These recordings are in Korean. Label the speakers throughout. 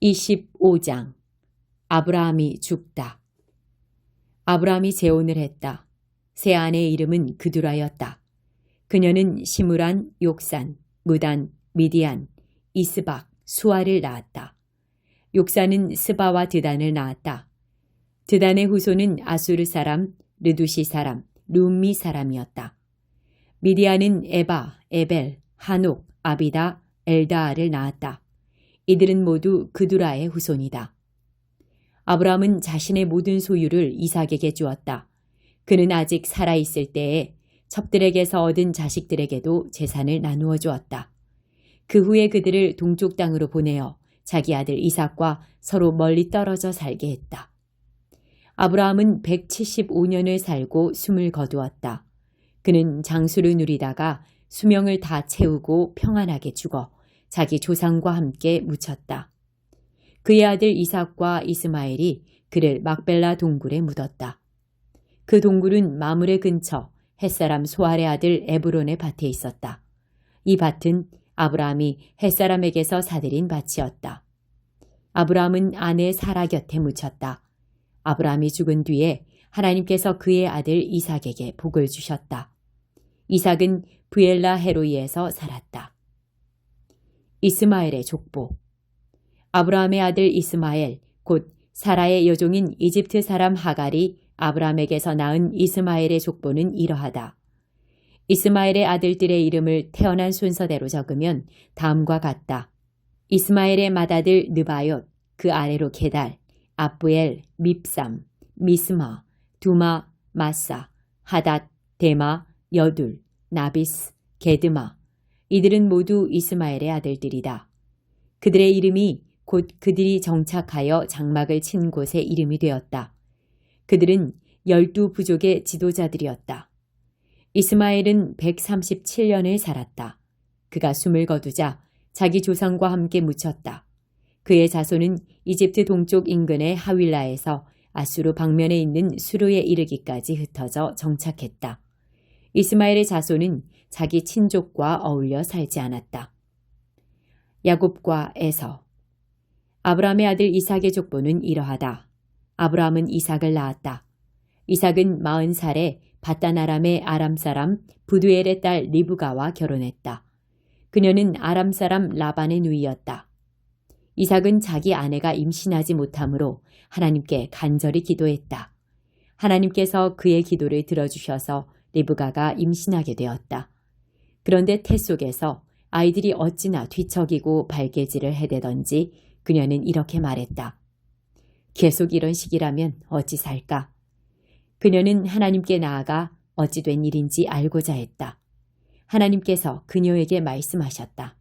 Speaker 1: 25장 아브라함이 죽다. 아브라함이 재혼을 했다. 새 아내의 이름은 그두라였다. 그녀는 시므란, 욕산, 무단, 미디안, 이스박, 수아를 낳았다. 욕산은 스바와 드단을 낳았다. 드단의 후손은 아수르 사람, 르두시 사람, 룸미 사람이었다. 미디안은 에바, 에벨, 하녹, 아비다, 엘다아를 낳았다. 이들은 모두 그두라의 후손이다. 아브라함은 자신의 모든 소유를 이삭에게 주었다. 그는 아직 살아있을 때에 첩들에게서 얻은 자식들에게도 재산을 나누어 주었다. 그 후에 그들을 동쪽 땅으로 보내어 자기 아들 이삭과 서로 멀리 떨어져 살게 했다. 아브라함은 175년을 살고 숨을 거두었다. 그는 장수를 누리다가 수명을 다 채우고 평안하게 죽어 자기 조상과 함께 묻혔다. 그의 아들 이삭과 이스마엘이 그를 막벨라 동굴에 묻었다. 그 동굴은 마므레 근처 햇사람 소알의 아들 에브론의 밭에 있었다. 이 밭은 아브라함이 햇사람에게서 사들인 밭이었다. 아브라함은 아내 사라 곁에 묻혔다. 아브라함이 죽은 뒤에 하나님께서 그의 아들 이삭에게 복을 주셨다. 이삭은 브엘라 헤로이에서 살았다. 이스마엘의 족보. 아브라함의 아들 이스마엘, 곧 사라의 여종인 이집트 사람 하갈이 아브라함에게서 낳은 이스마엘의 족보는 이러하다. 이스마엘의 아들들의 이름을 태어난 순서대로 적으면 다음과 같다. 이스마엘의 맏아들 느바옅, 그 아래로 게달, 아브엘, 밉삼, 미스마, 두마, 마사, 하닷, 데마, 여둘, 나비스, 게드마. 이들은 모두 이스마엘의 아들들이다. 그들의 이름이 곧 그들이 정착하여 장막을 친 곳의 이름이 되었다. 그들은 12부족의 지도자들이었다. 이스마엘은 137년을 살았다. 그가 숨을 거두자 자기 조상과 함께 묻혔다. 그의 자손은 이집트 동쪽 인근의 하윌라에서 아수르 방면에 있는 수르에 이르기까지 흩어져 정착했다. 이스마엘의 자손은 자기 친족과 어울려 살지 않았다. 야곱과 에서. 아브라함의 아들 이삭의 족보는 이러하다. 아브라함은 이삭을 낳았다. 이삭은 40살에 바단 아람의 아람 사람 부두엘의 딸 리브가와 결혼했다. 그녀는 아람 사람 라반의 누이였다. 이삭은 자기 아내가 임신하지 못하므로 하나님께 간절히 기도했다. 하나님께서 그의 기도를 들어주셔서 리브가가 임신하게 되었다. 그런데 태 속에서 아이들이 어찌나 뒤척이고 발개질을 해대던지 그녀는 이렇게 말했다. 계속 이런 식이라면 어찌 살까? 그녀는 하나님께 나아가 어찌 된 일인지 알고자 했다. 하나님께서 그녀에게 말씀하셨다.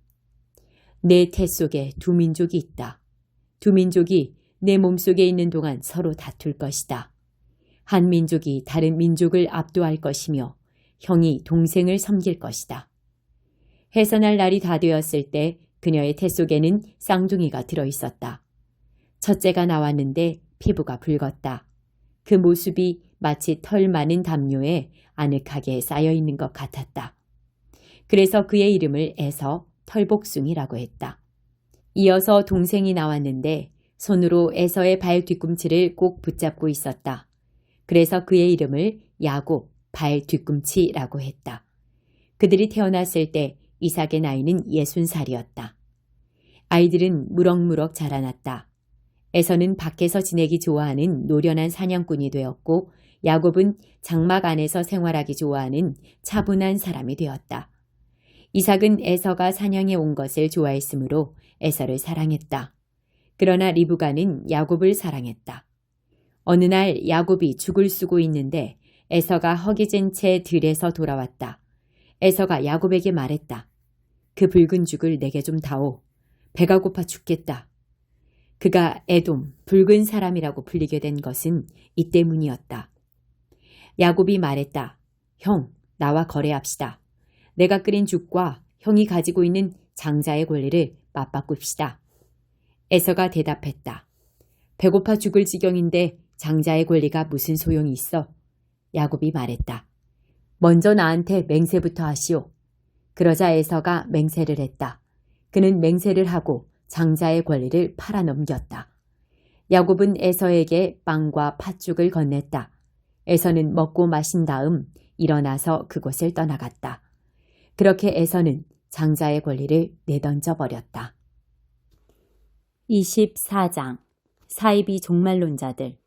Speaker 1: 내 태 속에 두 민족이 있다. 두 민족이 내 몸속에 있는 동안 서로 다툴 것이다. 한 민족이 다른 민족을 압도할 것이며 형이 동생을 섬길 것이다. 해산할 날이 다 되었을 때 그녀의 태 속에는 쌍둥이가 들어있었다. 첫째가 나왔는데 피부가 붉었다. 그 모습이 마치 털 많은 담요에 아늑하게 쌓여있는 것 같았다. 그래서 그의 이름을 에서 털복숭이라고 했다. 이어서 동생이 나왔는데 손으로 에서의 발 뒤꿈치를 꼭 붙잡고 있었다. 그래서 그의 이름을 야곱 발 뒤꿈치라고 했다. 그들이 태어났을 때 이삭의 나이는 60살이었다. 아이들은 무럭무럭 자라났다. 에서는 밖에서 지내기 좋아하는 노련한 사냥꾼이 되었고 야곱은 장막 안에서 생활하기 좋아하는 차분한 사람이 되었다. 이삭은 에서가 사냥해 온 것을 좋아했으므로 에서를 사랑했다. 그러나 리브가는 야곱을 사랑했다. 어느 날 야곱이 죽을 쓰고 있는데 에서가 허기진 채 들에서 돌아왔다. 에서가 야곱에게 말했다. 그 붉은 죽을 내게 좀 다오. 배가 고파 죽겠다. 그가 에돔, 붉은 사람이라고 불리게 된 것은 이 때문이었다. 야곱이 말했다. 형, 나와 거래합시다. 내가 끓인 죽과 형이 가지고 있는 장자의 권리를 맞바꿉시다. 에서가 대답했다. 배고파 죽을 지경인데 장자의 권리가 무슨 소용이 있어? 야곱이 말했다. 먼저 나한테 맹세부터 하시오. 그러자 에서가 맹세를 했다. 그는 맹세를 하고 장자의 권리를 팔아넘겼다. 야곱은 에서에게 빵과 팥죽을 건넸다. 에서는 먹고 마신 다음 일어나서 그곳을 떠나갔다. 그렇게 에서는 장자의 권리를 내던져 버렸다. 24장 사이비 종말론자들.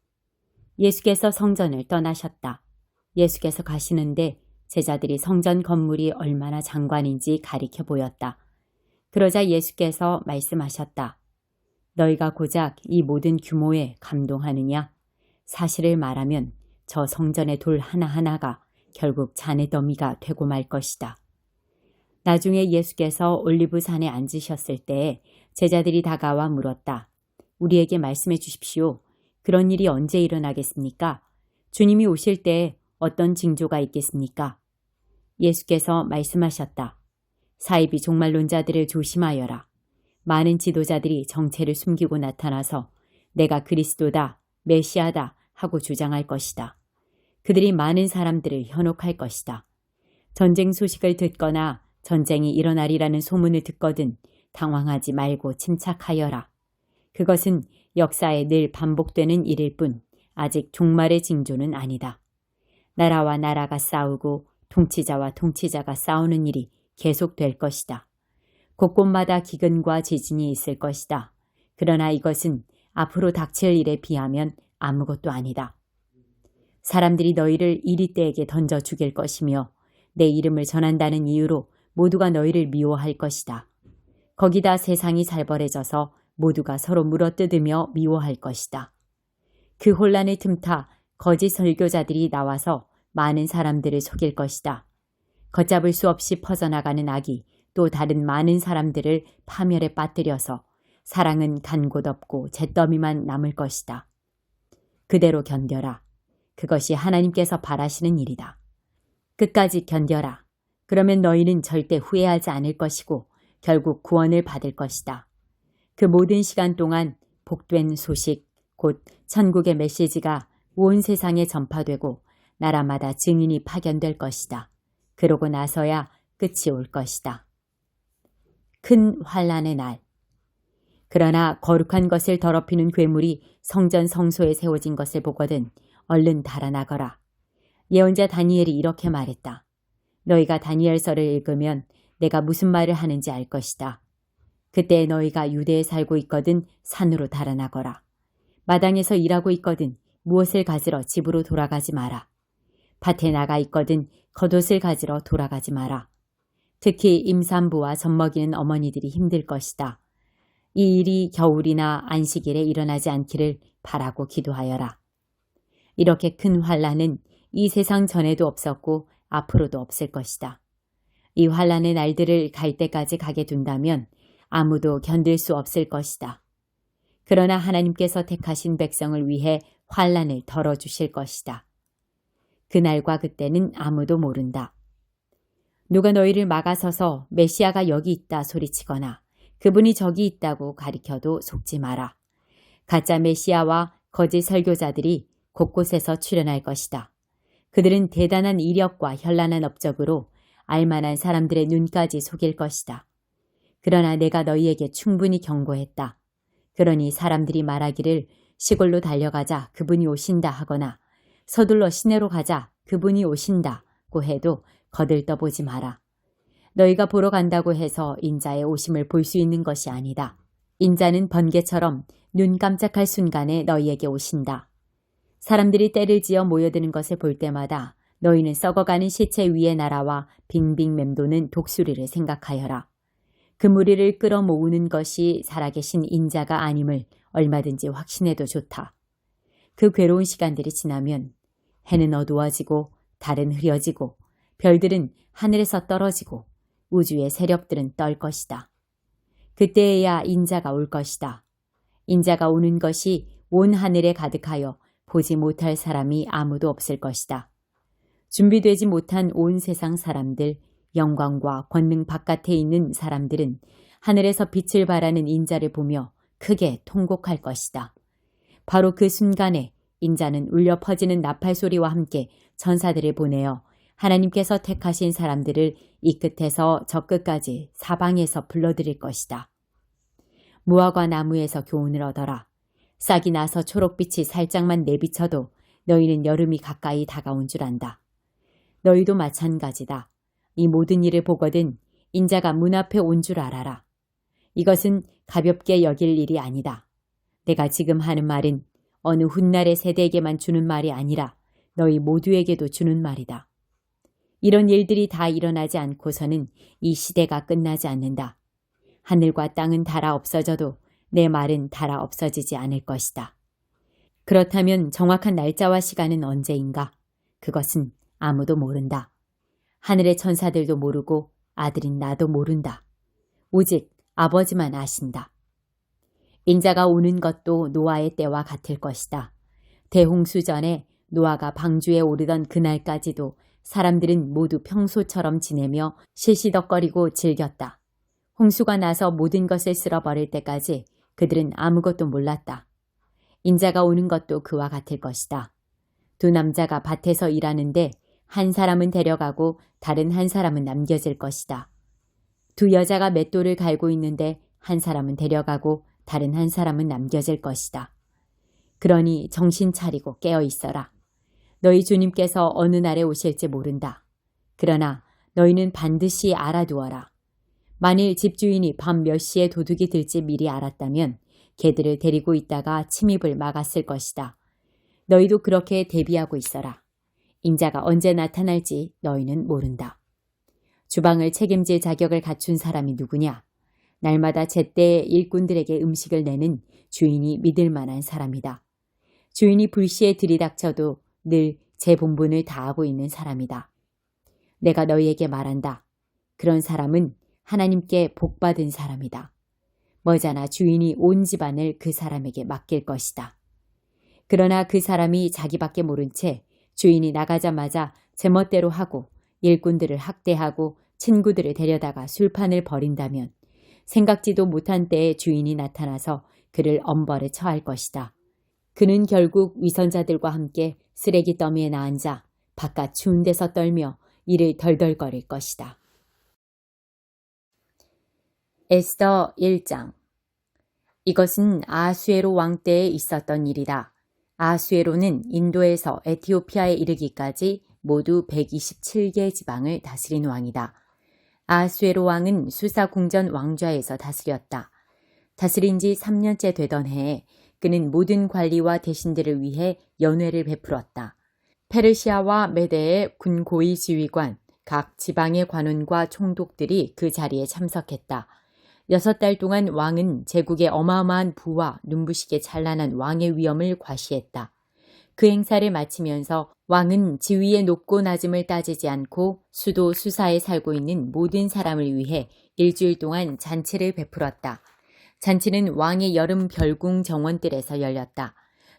Speaker 1: 예수께서 성전을 떠나셨다. 예수께서 가시는데 제자들이 성전 건물이 얼마나 장관인지 가리켜 보였다. 그러자 예수께서 말씀하셨다. 너희가 고작 이 모든 규모에 감동하느냐? 사실을 말하면 저 성전의 돌 하나하나가 결국 잔의 더미가 되고 말 것이다. 나중에 예수께서 올리브산에 앉으셨을 때에 제자들이 다가와 물었다. 우리에게 말씀해 주십시오. 그런 일이 언제 일어나겠습니까? 주님이 오실 때에 어떤 징조가 있겠습니까? 예수께서 말씀하셨다. 사이비 종말론자들을 조심하여라. 많은 지도자들이 정체를 숨기고 나타나서 내가 그리스도다, 메시아다 하고 주장할 것이다. 그들이 많은 사람들을 현혹할 것이다. 전쟁 소식을 듣거나 전쟁이 일어나리라는 소문을 듣거든 당황하지 말고 침착하여라. 그것은 역사에 늘 반복되는 일일 뿐 아직 종말의 징조는 아니다. 나라와 나라가 싸우고 통치자와 통치자가 싸우는 일이 계속될 것이다. 곳곳마다 기근과 지진이 있을 것이다. 그러나 이것은 앞으로 닥칠 일에 비하면 아무것도 아니다. 사람들이 너희를 이리떼에게 던져 죽일 것이며 내 이름을 전한다는 이유로 모두가 너희를 미워할 것이다. 거기다 세상이 살벌해져서 모두가 서로 물어뜯으며 미워할 것이다. 그 혼란을 틈타 거짓 설교자들이 나와서 많은 사람들을 속일 것이다. 걷잡을 수 없이 퍼져나가는 악이 또 다른 많은 사람들을 파멸에 빠뜨려서 사랑은 간 곳 없고 잿더미만 남을 것이다. 그대로 견뎌라. 그것이 하나님께서 바라시는 일이다. 끝까지 견뎌라. 그러면 너희는 절대 후회하지 않을 것이고 결국 구원을 받을 것이다. 그 모든 시간 동안 복된 소식, 곧 천국의 메시지가 온 세상에 전파되고 나라마다 증인이 파견될 것이다. 그러고 나서야 끝이 올 것이다. 큰 환란의 날. 그러나 거룩한 것을 더럽히는 괴물이 성전 성소에 세워진 것을 보거든 얼른 달아나거라. 예언자 다니엘이 이렇게 말했다. 너희가 다니엘서를 읽으면 내가 무슨 말을 하는지 알 것이다. 그때 너희가 유대에 살고 있거든 산으로 달아나거라. 마당에서 일하고 있거든 무엇을 가지러 집으로 돌아가지 마라. 밭에 나가 있거든 겉옷을 가지러 돌아가지 마라. 특히 임산부와 젖먹이는 어머니들이 힘들 것이다. 이 일이 겨울이나 안식일에 일어나지 않기를 바라고 기도하여라. 이렇게 큰 환란은 이 세상 전에도 없었고 앞으로도 없을 것이다. 이 환란의 날들을 갈 때까지 가게 둔다면 아무도 견딜 수 없을 것이다. 그러나 하나님께서 택하신 백성을 위해 환란을 덜어주실 것이다. 그날과 그때는 아무도 모른다. 누가 너희를 막아서서 메시아가 여기 있다 소리치거나 그분이 저기 있다고 가리켜도 속지 마라. 가짜 메시아와 거짓 설교자들이 곳곳에서 출현할 것이다. 그들은 대단한 이력과 현란한 업적으로 알만한 사람들의 눈까지 속일 것이다. 그러나 내가 너희에게 충분히 경고했다. 그러니 사람들이 말하기를 시골로 달려가자 그분이 오신다 하거나 서둘러 시내로 가자 그분이 오신다고 해도 거들떠보지 마라. 너희가 보러 간다고 해서 인자의 오심을 볼 수 있는 것이 아니다. 인자는 번개처럼 눈 깜짝할 순간에 너희에게 오신다. 사람들이 때를 지어 모여드는 것을 볼 때마다 너희는 썩어가는 시체 위의 나라와 빙빙 맴도는 독수리를 생각하여라. 그 무리를 끌어모으는 것이 살아계신 인자가 아님을 얼마든지 확신해도 좋다. 그 괴로운 시간들이 지나면 해는 어두워지고 달은 흐려지고 별들은 하늘에서 떨어지고 우주의 세력들은 떨 것이다. 그때에야 인자가 올 것이다. 인자가 오는 것이 온 하늘에 가득하여 보지 못할 사람이 아무도 없을 것이다. 준비되지 못한 온 세상 사람들, 영광과 권능 바깥에 있는 사람들은 하늘에서 빛을 발하는 인자를 보며 크게 통곡할 것이다. 바로 그 순간에 인자는 울려 퍼지는 나팔 소리와 함께 전사들을 보내어 하나님께서 택하신 사람들을 이 끝에서 저 끝까지 사방에서 불러들일 것이다. 무화과 나무에서 교훈을 얻어라. 싹이 나서 초록빛이 살짝만 내비쳐도 너희는 여름이 가까이 다가온 줄 안다. 너희도 마찬가지다. 이 모든 일을 보거든 인자가 문 앞에 온 줄 알아라. 이것은 가볍게 여길 일이 아니다. 내가 지금 하는 말은 어느 훗날의 세대에게만 주는 말이 아니라 너희 모두에게도 주는 말이다. 이런 일들이 다 일어나지 않고서는 이 시대가 끝나지 않는다. 하늘과 땅은 닳아 없어져도 내 말은 닳아 없어지지 않을 것이다. 그렇다면 정확한 날짜와 시간은 언제인가? 그것은 아무도 모른다. 하늘의 천사들도 모르고 아들인 나도 모른다. 오직 아버지만 아신다. 인자가 오는 것도 노아의 때와 같을 것이다. 대홍수 전에 노아가 방주에 오르던 그날까지도 사람들은 모두 평소처럼 지내며 시시덕거리고 즐겼다. 홍수가 나서 모든 것을 쓸어버릴 때까지 그들은 아무것도 몰랐다. 인자가 오는 것도 그와 같을 것이다. 두 남자가 밭에서 일하는데 한 사람은 데려가고 다른 한 사람은 남겨질 것이다. 두 여자가 맷돌을 갈고 있는데 한 사람은 데려가고 다른 한 사람은 남겨질 것이다. 그러니 정신 차리고 깨어 있어라. 너희 주님께서 어느 날에 오실지 모른다. 그러나 너희는 반드시 알아두어라. 만일 집주인이 밤 몇 시에 도둑이 들지 미리 알았다면 개들을 데리고 있다가 침입을 막았을 것이다. 너희도 그렇게 대비하고 있어라. 인자가 언제 나타날지 너희는 모른다. 주방을 책임질 자격을 갖춘 사람이 누구냐? 날마다 제때에 일꾼들에게 음식을 내는 주인이 믿을 만한 사람이다. 주인이 불시에 들이닥쳐도 늘 제 본분을 다하고 있는 사람이다. 내가 너희에게 말한다. 그런 사람은 하나님께 복받은 사람이다. 머지않아 주인이 온 집안을 그 사람에게 맡길 것이다. 그러나 그 사람이 자기밖에 모른 채 주인이 나가자마자 제멋대로 하고 일꾼들을 학대하고 친구들을 데려다가 술판을 벌인다면 생각지도 못한 때에 주인이 나타나서 그를 엄벌에 처할 것이다. 그는 결국 위선자들과 함께 쓰레기 더미에 나앉아 바깥 추운 데서 떨며 이를 덜덜거릴 것이다. 에스더 1장. 이것은 아하수에로 왕 때에 있었던 일이다. 아하수에로는 인도에서 에티오피아에 이르기까지 모두 127개 지방을 다스린 왕이다. 아하수에로 왕은 수사궁전 왕좌에서 다스렸다. 다스린 지 3년째 되던 해에 그는 모든 관리와 대신들을 위해 연회를 베풀었다. 페르시아와 메대의 군 고위 지휘관, 각 지방의 관원과 총독들이 그 자리에 참석했다. 6달 동안 왕은 제국의 어마어마한 부와 눈부시게 찬란한 왕의 위엄을 과시했다. 그 행사를 마치면서 왕은 지위의 높고 낮음을 따지지 않고 수도 수사에 살고 있는 모든 사람을 위해 일주일 동안 잔치를 베풀었다. 잔치는 왕의 여름 별궁 정원뜰에서 열렸다.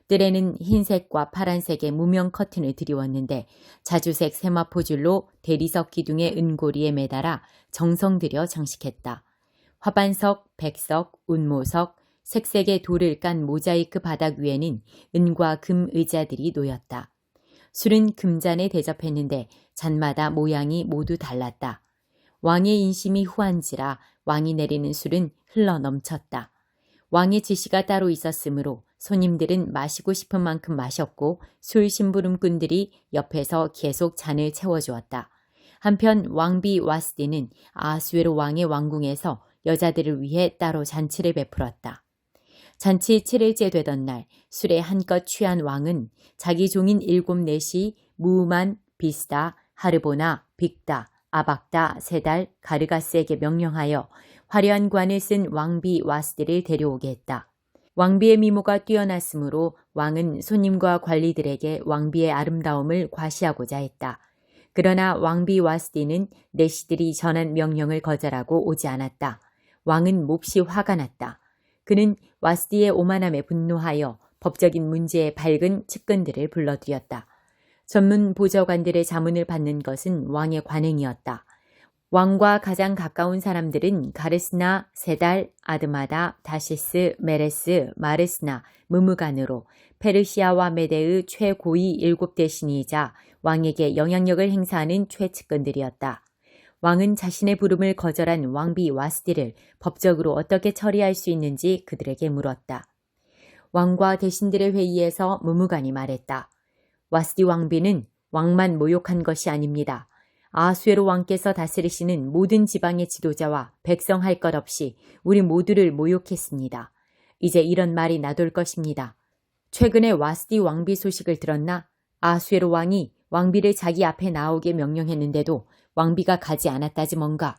Speaker 1: 뜰에는 흰색과 파란색의 무명 커튼을 드리웠는데 자주색 세마포줄로 대리석 기둥의 은고리에 매달아 정성 들여 장식했다. 화반석, 백석, 운모석, 색색의 돌을 깐 모자이크 바닥 위에는 은과 금 의자들이 놓였다. 술은 금잔에 대접했는데 잔마다 모양이 모두 달랐다. 왕의 인심이 후한지라 왕이 내리는 술은 흘러 넘쳤다. 왕의 지시가 따로 있었으므로 손님들은 마시고 싶은 만큼 마셨고 술 심부름꾼들이 옆에서 계속 잔을 채워주었다. 한편 왕비 와스디는 아하수에로 왕의 왕궁에서 여자들을 위해 따로 잔치를 베풀었다. 잔치 7일째 되던 날 술에 한껏 취한 왕은 자기 종인 7넷이 무만, 비스다, 하르보나, 빅다, 아박다, 세달, 가르가스에게 명령하여 화려한 관을 쓴 왕비 와스디를 데려오게 했다. 왕비의 미모가 뛰어났으므로 왕은 손님과 관리들에게 왕비의 아름다움을 과시하고자 했다. 그러나 왕비 와스디는 내시들이 전한 명령을 거절하고 오지 않았다. 왕은 몹시 화가 났다. 그는 와스디의 오만함에 분노하여 법적인 문제에 밝은 측근들을 불러들였다. 전문 보좌관들의 자문을 받는 것은 왕의 관행이었다. 왕과 가장 가까운 사람들은 가르스나, 세달, 아드마다, 다시스, 메레스, 마르스나, 무무간으로 페르시아와 메대의 최고위 7대신이자 왕에게 영향력을 행사하는 최측근들이었다. 왕은 자신의 부름을 거절한 왕비 와스디를 법적으로 어떻게 처리할 수 있는지 그들에게 물었다. 왕과 대신들의 회의에서 무무간이 말했다. 와스디 왕비는 왕만 모욕한 것이 아닙니다. 아하수에로 왕께서 다스리시는 모든 지방의 지도자와 백성 할 것 없이 우리 모두를 모욕했습니다. 이제 이런 말이 나돌 것입니다. 최근에 와스디 왕비 소식을 들었나? 아하수에로 왕이 왕비를 자기 앞에 나오게 명령했는데도 왕비가 가지 않았다지 뭔가.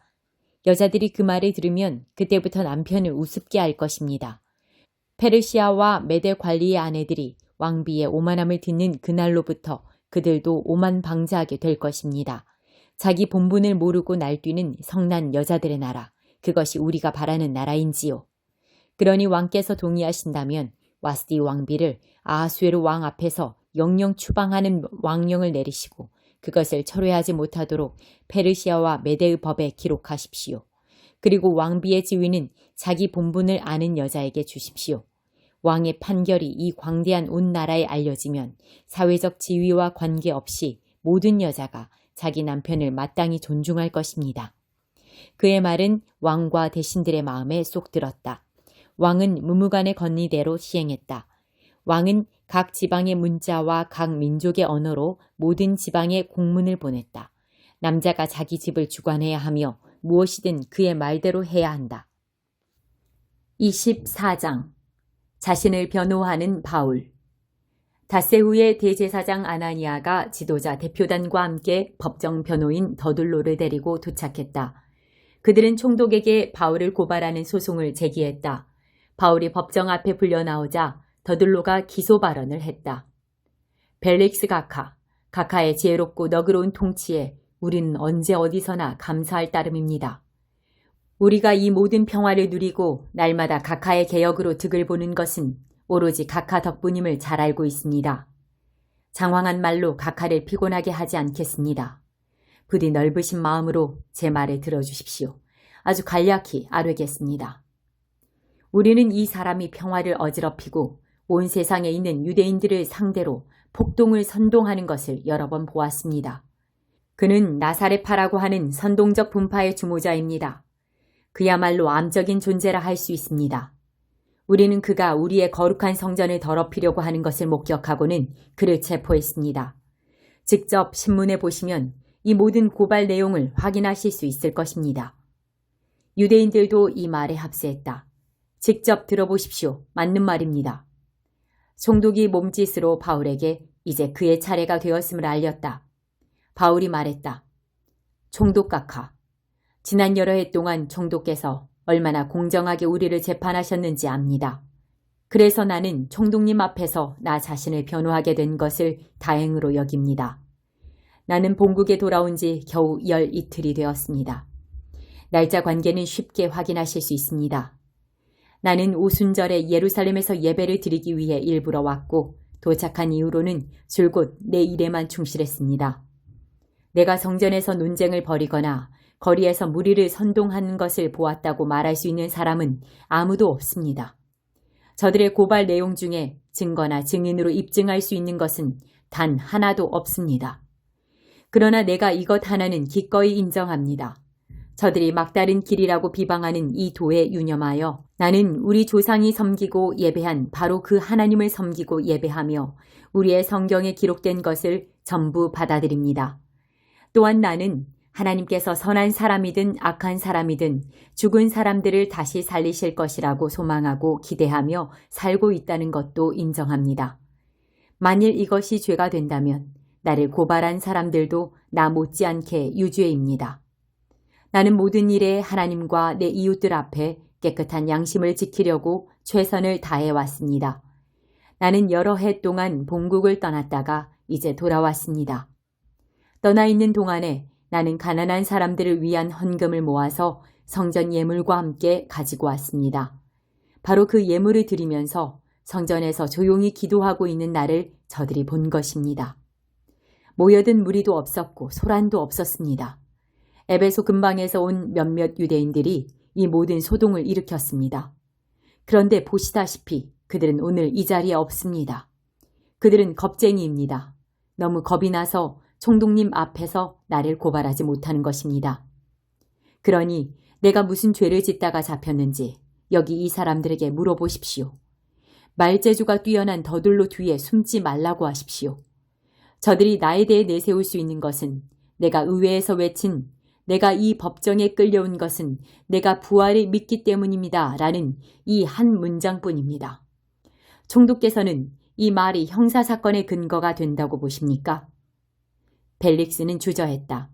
Speaker 1: 여자들이 그 말을 들으면 그때부터 남편을 우습게 할 것입니다. 페르시아와 메데 관리의 아내들이 왕비의 오만함을 듣는 그날로부터 그들도 오만방자하게 될 것입니다. 자기 본분을 모르고 날뛰는 성난 여자들의 나라, 그것이 우리가 바라는 나라인지요. 그러니 왕께서 동의하신다면 와스디 왕비를 아하수에로 왕 앞에서 영영 추방하는 왕령을 내리시고 그것을 철회하지 못하도록 페르시아와 메데의 법에 기록하십시오. 그리고 왕비의 지위는 자기 본분을 아는 여자에게 주십시오. 왕의 판결이 이 광대한 온 나라에 알려지면 사회적 지위와 관계없이 모든 여자가 자기 남편을 마땅히 존중할 것입니다. 그의 말은 왕과 대신들의 마음에 쏙 들었다. 왕은 무무간의 건의대로 시행했다. 왕은 각 지방의 문자와 각 민족의 언어로 모든 지방에 공문을 보냈다. 남자가 자기 집을 주관해야 하며 무엇이든 그의 말대로 해야 한다. 24장 자신을 변호하는 바울. 닷새 후에 대제사장 아나니아가 지도자 대표단과 함께 법정 변호인 더둘로를 데리고 도착했다. 그들은 총독에게 바울을 고발하는 소송을 제기했다. 바울이 법정 앞에 불려 나오자 더둘로가 기소 발언을 했다. 벨릭스 가카의 지혜롭고 너그러운 통치에 우리는 언제 어디서나 감사할 따름입니다. 우리가 이 모든 평화를 누리고 날마다 가카의 개혁으로 득을 보는 것은 오로지 가카 덕분임을 잘 알고 있습니다. 장황한 말로 가카를 피곤하게 하지 않겠습니다. 부디 넓으신 마음으로 제 말을 들어주십시오. 아주 간략히 아뢰겠습니다. 우리는 이 사람이 평화를 어지럽히고 온 세상에 있는 유대인들을 상대로 폭동을 선동하는 것을 여러 번 보았습니다. 그는 나사렛파라고 하는 선동적 분파의 주모자입니다. 그야말로 암적인 존재라 할 수 있습니다. 우리는 그가 우리의 거룩한 성전을 더럽히려고 하는 것을 목격하고는 그를 체포했습니다. 직접 신문에 보시면 이 모든 고발 내용을 확인하실 수 있을 것입니다. 유대인들도 이 말에 합세했다. 직접 들어보십시오. 맞는 말입니다. 총독이 몸짓으로 바울에게 이제 그의 차례가 되었음을 알렸다. 바울이 말했다. 총독 각하, 지난 여러 해 동안 총독께서 얼마나 공정하게 우리를 재판하셨는지 압니다. 그래서 나는 총독님 앞에서 나 자신을 변호하게 된 것을 다행으로 여깁니다. 나는 본국에 돌아온 지 겨우 열 이틀이 되었습니다. 날짜 관계는 쉽게 확인하실 수 있습니다. 나는 오순절에 예루살렘에서 예배를 드리기 위해 일부러 왔고 도착한 이후로는 줄곧 내 일에만 충실했습니다. 내가 성전에서 논쟁을 벌이거나 거리에서 무리를 선동하는 것을 보았다고 말할 수 있는 사람은 아무도 없습니다. 저들의 고발 내용 중에 증거나 증인으로 입증할 수 있는 것은 단 하나도 없습니다. 그러나 내가 이것 하나는 기꺼이 인정합니다. 저들이 막다른 길이라고 비방하는 이 도에 유념하여 나는 우리 조상이 섬기고 예배한 바로 그 하나님을 섬기고 예배하며 우리의 성경에 기록된 것을 전부 받아들입니다. 또한 나는 하나님께서 선한 사람이든 악한 사람이든 죽은 사람들을 다시 살리실 것이라고 소망하고 기대하며 살고 있다는 것도 인정합니다. 만일 이것이 죄가 된다면 나를 고발한 사람들도 나 못지않게 유죄입니다. 나는 모든 일에 하나님과 내 이웃들 앞에 깨끗한 양심을 지키려고 최선을 다해왔습니다. 나는 여러 해 동안 본국을 떠났다가 이제 돌아왔습니다. 떠나 있는 동안에 나는 가난한 사람들을 위한 헌금을 모아서 성전 예물과 함께 가지고 왔습니다. 바로 그 예물을 드리면서 성전에서 조용히 기도하고 있는 나를 저들이 본 것입니다. 모여든 무리도 없었고 소란도 없었습니다. 에베소 근방에서 온 몇몇 유대인들이 이 모든 소동을 일으켰습니다. 그런데 보시다시피 그들은 오늘 이 자리에 없습니다. 그들은 겁쟁이입니다. 너무 겁이 나서 총독님 앞에서 나를 고발하지 못하는 것입니다. 그러니 내가 무슨 죄를 짓다가 잡혔는지 여기 이 사람들에게 물어보십시오. 말재주가 뛰어난 더들로 뒤에 숨지 말라고 하십시오. 저들이 나에 대해 내세울 수 있는 것은 내가 의회에서 외친 내가 이 법정에 끌려온 것은 내가 부활을 믿기 때문입니다. 라는 이 한 문장뿐입니다. 총독께서는 이 말이 형사사건의 근거가 된다고 보십니까? 벨릭스는 주저했다.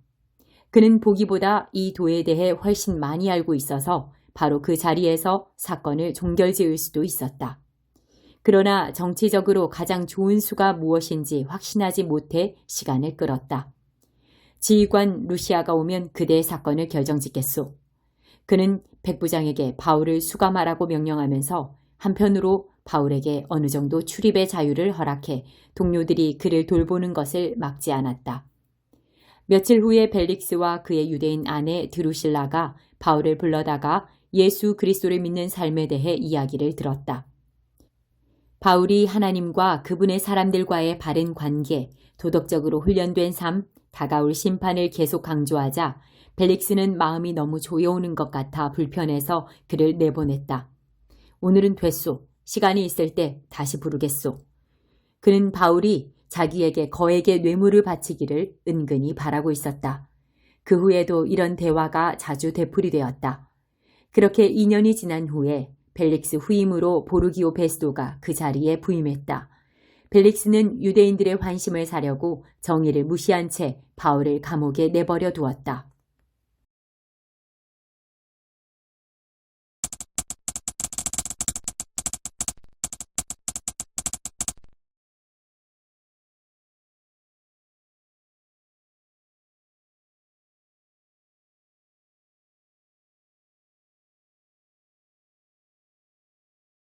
Speaker 1: 그는 보기보다 이 도에 대해 훨씬 많이 알고 있어서 바로 그 자리에서 사건을 종결지을 수도 있었다. 그러나 정치적으로 가장 좋은 수가 무엇인지 확신하지 못해 시간을 끌었다. 지휘관 루시아가 오면 그대의 사건을 결정짓겠소. 그는 백부장에게 바울을 수감하라고 명령하면서 한편으로 바울에게 어느 정도 출입의 자유를 허락해 동료들이 그를 돌보는 것을 막지 않았다. 며칠 후에 벨릭스와 그의 유대인 아내 드루실라가 바울을 불러다가 예수 그리스도를 믿는 삶에 대해 이야기를 들었다. 바울이 하나님과 그분의 사람들과의 바른 관계, 도덕적으로 훈련된 삶, 다가올 심판을 계속 강조하자 벨릭스는 마음이 너무 조여오는 것 같아 불편해서 그를 내보냈다. 오늘은 됐소. 시간이 있을 때 다시 부르겠소. 그는 바울이 자기에게 거액의 뇌물을 바치기를 은근히 바라고 있었다. 그 후에도 이런 대화가 자주 되풀이되었다. 그렇게 2년이 지난 후에 벨릭스 후임으로 보르기오 베스도가 그 자리에 부임했다. 벨릭스는 유대인들의 환심을 사려고 정의를 무시한 채 바울을 감옥에 내버려 두었다.